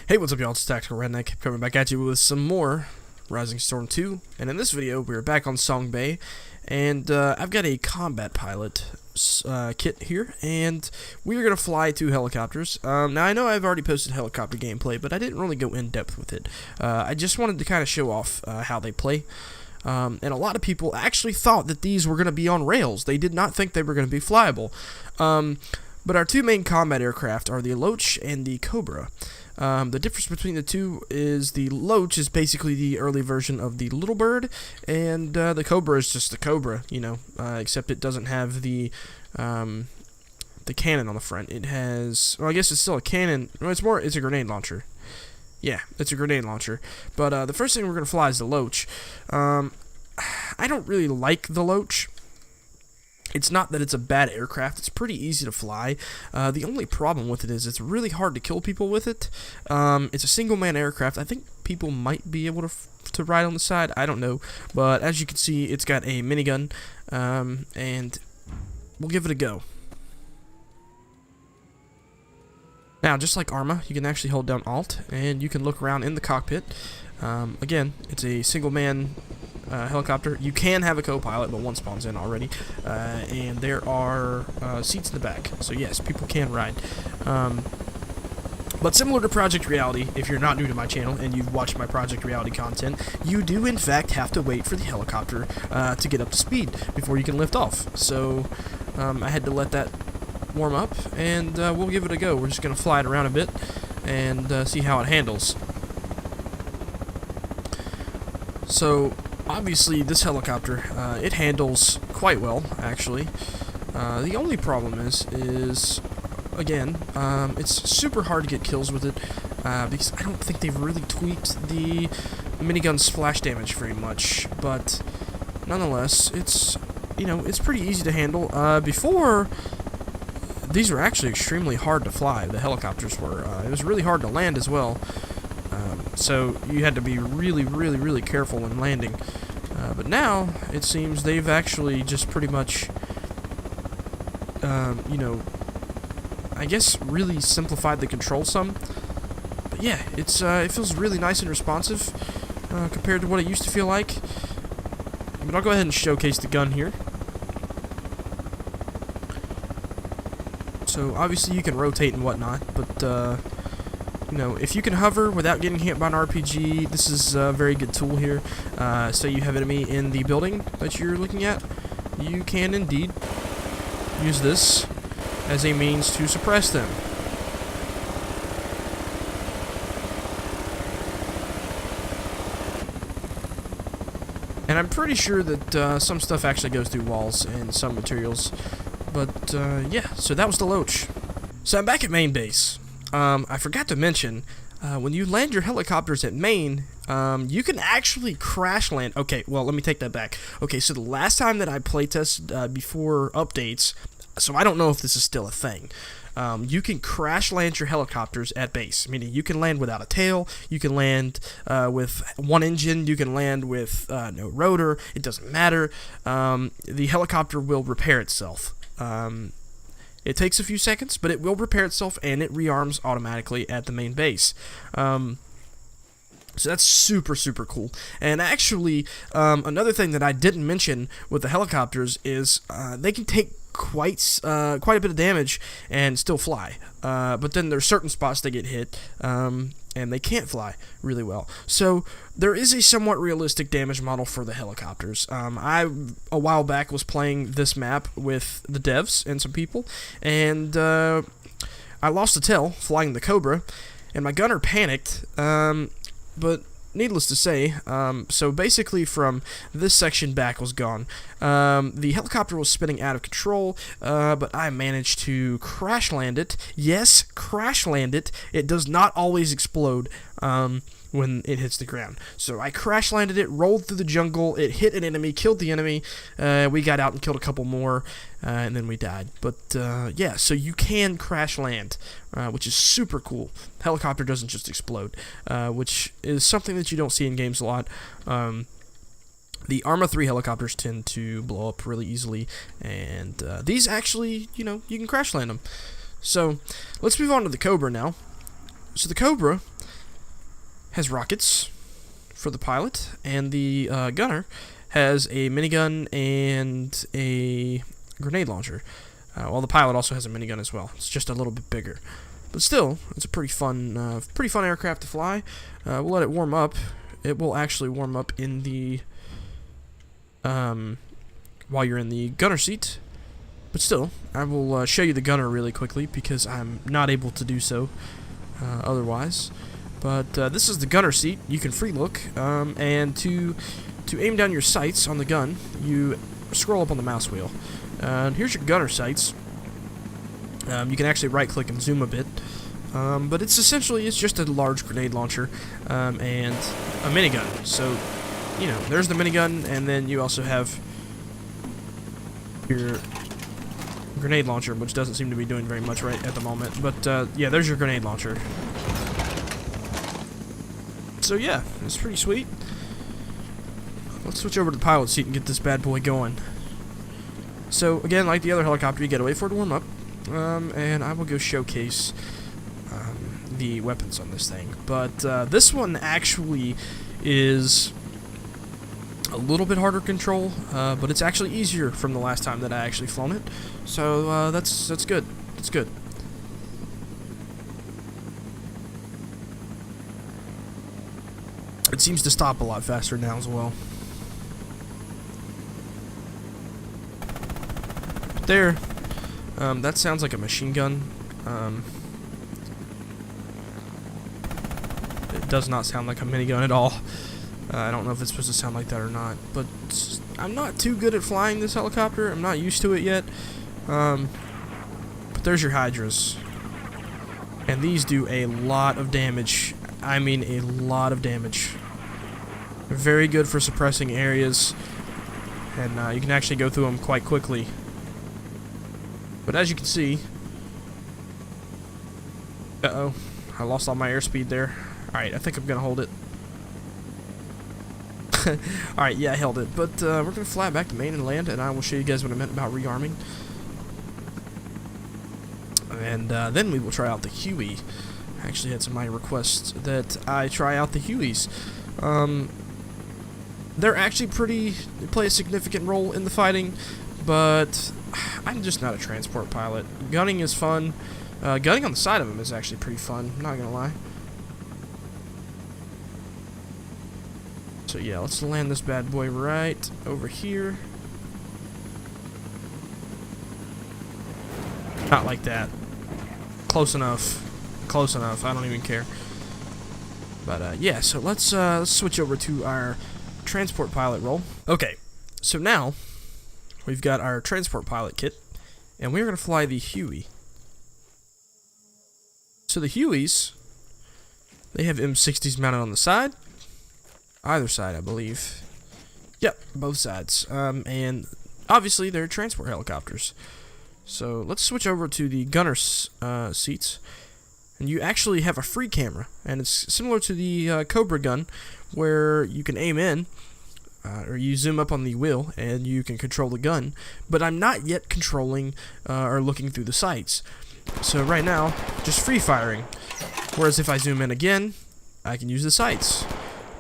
Hey, what's up y'all, it's TheTacticalRedneck, coming back at you with some more Rising Storm 2, and in this video, we're back on Song Bay, and I've got a combat pilot kit here, and we're going to fly 2 helicopters. Now, I know I've already posted helicopter gameplay, but I didn't really go in-depth with it. I just wanted to kind of show off how they play. And a lot of people actually thought that these were going to be on rails. They did not think they were going to be flyable. But our 2 main combat aircraft are the Loach and the Cobra. The difference between the 2 is the Loach is basically the early version of the Little Bird, and the Cobra is just the Cobra, you know, except it doesn't have the cannon on the front. It has, well, I guess it's still a cannon. Well, it's a grenade launcher. Yeah, it's a grenade launcher. But the first thing we're going to fly is the Loach. I don't really like the Loach. It's not that it's a bad aircraft. It's pretty easy to fly. The only problem with it is it's really hard to kill people with it. It's a single-man aircraft. I think people might be able to ride on the side. I don't know. But as you can see, it's got a minigun, and we'll give it a go. Now, just like Arma, you can actually hold down Alt, and you can look around in the cockpit. Again, it's a single-man helicopter. You can have a co-pilot, but one spawns in already, and there are seats in the back, so yes, people can ride. But similar to Project Reality, if you're not new to my channel and you've watched my Project Reality content, you do in fact have to wait for the helicopter to get up to speed before you can lift off. So I had to let that warm up, and we'll give it a go. We're just going to fly it around a bit and see how it handles. So obviously, this helicopter, it handles quite well, actually. The only problem is again, it's super hard to get kills with it, because I don't think they've really tweaked the minigun splash damage very much, but nonetheless, it's, you know, it's pretty easy to handle. Before, these were actually extremely hard to fly, the helicopters were. It was really hard to land as well, so you had to be really careful when landing. But now, it seems they've actually just pretty much, you know, I guess really simplified the control some. But yeah, it feels really nice and responsive compared to what it used to feel like. But I'll go ahead and showcase the gun here. So obviously you can rotate and whatnot, but you know, if you can hover without getting hit by an RPG, this is a very good tool here. Say you have an enemy in the building that you're looking at, you can indeed use this as a means to suppress them. And I'm pretty sure that some stuff actually goes through walls and some materials. But yeah, so that was the Loach. So I'm back at main base. I forgot to mention, when you land your helicopters at main, you can actually crash land. Okay, well, let me take that back. Okay, so the last time that I playtested before updates, so I don't know if this is still a thing, you can crash land your helicopters at base, meaning you can land without a tail, you can land with one engine, you can land with no rotor, it doesn't matter. The helicopter will repair itself. It takes a few seconds, but it will repair itself, and it rearms automatically at the main base. So that's super cool. And actually, another thing that I didn't mention with the helicopters is they can take quite a bit of damage and still fly. But then there's certain spots they get hit, and they can't fly really well. So there is a somewhat realistic damage model for the helicopters. I, a while back, was playing this map with the devs and some people, and I lost a tail flying the Cobra, and my gunner panicked, but needless to say, so basically from this section back was gone. The helicopter was spinning out of control, but I managed to crash land it. Yes, crash land it. It does not always explode when it hits the ground. So I crash landed it, rolled through the jungle, it hit an enemy, killed the enemy, we got out and killed a couple more, and then we died. But yeah, so you can crash land, which is super cool. Helicopter doesn't just explode, which is something that you don't see in games a lot. The Arma 3 helicopters tend to blow up really easily, and these actually, you know, you can crash land them. So let's move on to the Cobra now. So the Cobra has rockets for the pilot, and the gunner has a minigun and a grenade launcher. Well, the pilot also has a minigun as well. It's just a little bit bigger, but still, it's a pretty fun aircraft to fly. We'll let it warm up. It will actually warm up in the while you're in the gunner seat. But still, I will show you the gunner really quickly because I'm not able to do so otherwise. But this is the gunner seat. You can free look, and to aim down your sights on the gun, you scroll up on the mouse wheel. And here's your gunner sights. You can actually right-click and zoom a bit, but it's just a large grenade launcher and a minigun. So, you know, there's the minigun, and then you also have your grenade launcher, which doesn't seem to be doing very much right at the moment. But yeah, there's your grenade launcher. So yeah, it's pretty sweet. Let's switch over to the pilot seat and get this bad boy going. So again, like the other helicopter, you gotta wait for it to warm up, and I will go showcase the weapons on this thing. But this one actually is a little bit harder to control, but it's actually easier from the last time that I actually flown it. So that's good. That's good. It seems to stop a lot faster now as well. But there, that sounds like a machine gun. It does not sound like a minigun at all. I don't know if it's supposed to sound like that or not, but I'm not too good at flying this helicopter. I'm not used to it yet. But there's your Hydras. And these do a lot of damage. I mean a lot of damage. They're very good for suppressing areas, and you can actually go through them quite quickly. But as you can see... Uh-oh. I lost all my airspeed there. Alright, I think I'm going to hold it. Alright, yeah, I held it. But we're going to fly back to main and land, and I will show you guys what I meant about rearming. And then we will try out the Huey. I actually had somebody request that I try out the Hueys. They're actually they play a significant role in the fighting, but I'm just not a transport pilot. Gunning is fun. Gunning on the side of them is actually pretty fun, I'm not going to lie. So yeah, let's land this bad boy right over here. Not like that. Close enough. Close enough. I don't even care. But yeah, so let's switch over to our transport pilot role. Okay, so now we've got our transport pilot kit, and we're going to fly the Huey. So the Hueys, they have M60s mounted on the side. Either side, I believe. Yep, both sides. And obviously they're transport helicopters. So let's switch over to the gunner's seats. And you actually have a free camera. And it's similar to the Cobra gun, where you can aim in, or you zoom up on the wheel, and you can control the gun. But I'm not yet controlling or looking through the sights. So right now, just free firing. Whereas if I zoom in again, I can use the sights.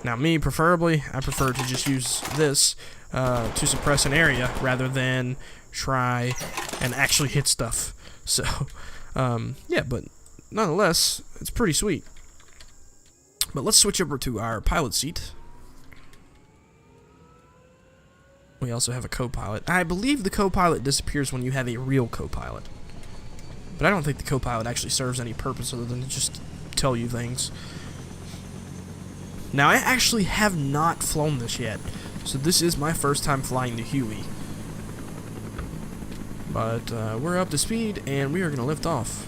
Now me, preferably, I prefer to just use this to suppress an area rather than try and actually hit stuff. So, yeah, but nonetheless, it's pretty sweet. But let's switch over to our pilot seat. We also have a co-pilot. I believe the co-pilot disappears when you have a real co-pilot. But I don't think the co-pilot actually serves any purpose other than to just tell you things. Now, I actually have not flown this yet, so this is my first time flying the Huey. But we're up to speed, and we are going to lift off.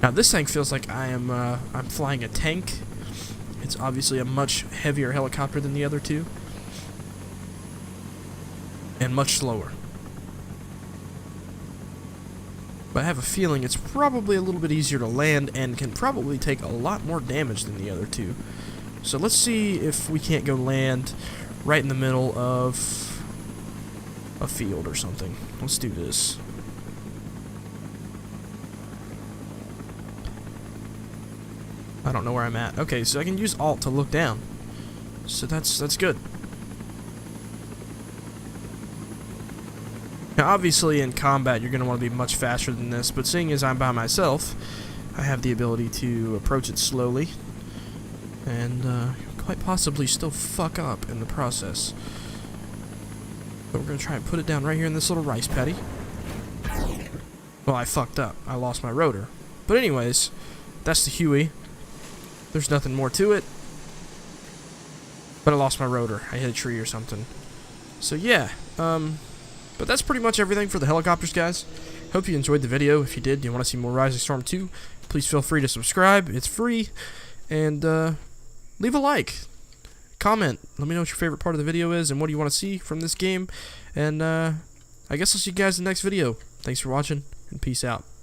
Now, this thing feels like I'm flying a tank. It's obviously a much heavier helicopter than the other two, and much slower. But I have a feeling it's probably a little bit easier to land and can probably take a lot more damage than the other two. So let's see if we can't go land right in the middle of a field or something. Let's do this. I don't know where I'm at. Okay, so I can use Alt to look down. So that's good. Now, obviously, in combat, you're going to want to be much faster than this, but seeing as I'm by myself, I have the ability to approach it slowly, and quite possibly still fuck up in the process. But we're going to try and put it down right here in this little rice paddy. Well, I fucked up. I lost my rotor. But anyways, that's the Huey. There's nothing more to it. But I lost my rotor. I hit a tree or something. So yeah, but that's pretty much everything for the helicopters, guys. Hope you enjoyed the video. If you did, and you want to see more Rising Storm 2, please feel free to subscribe. It's free. And leave a like. Comment. Let me know what your favorite part of the video is and what do you want to see from this game. And I guess I'll see you guys in the next video. Thanks for watching, and peace out.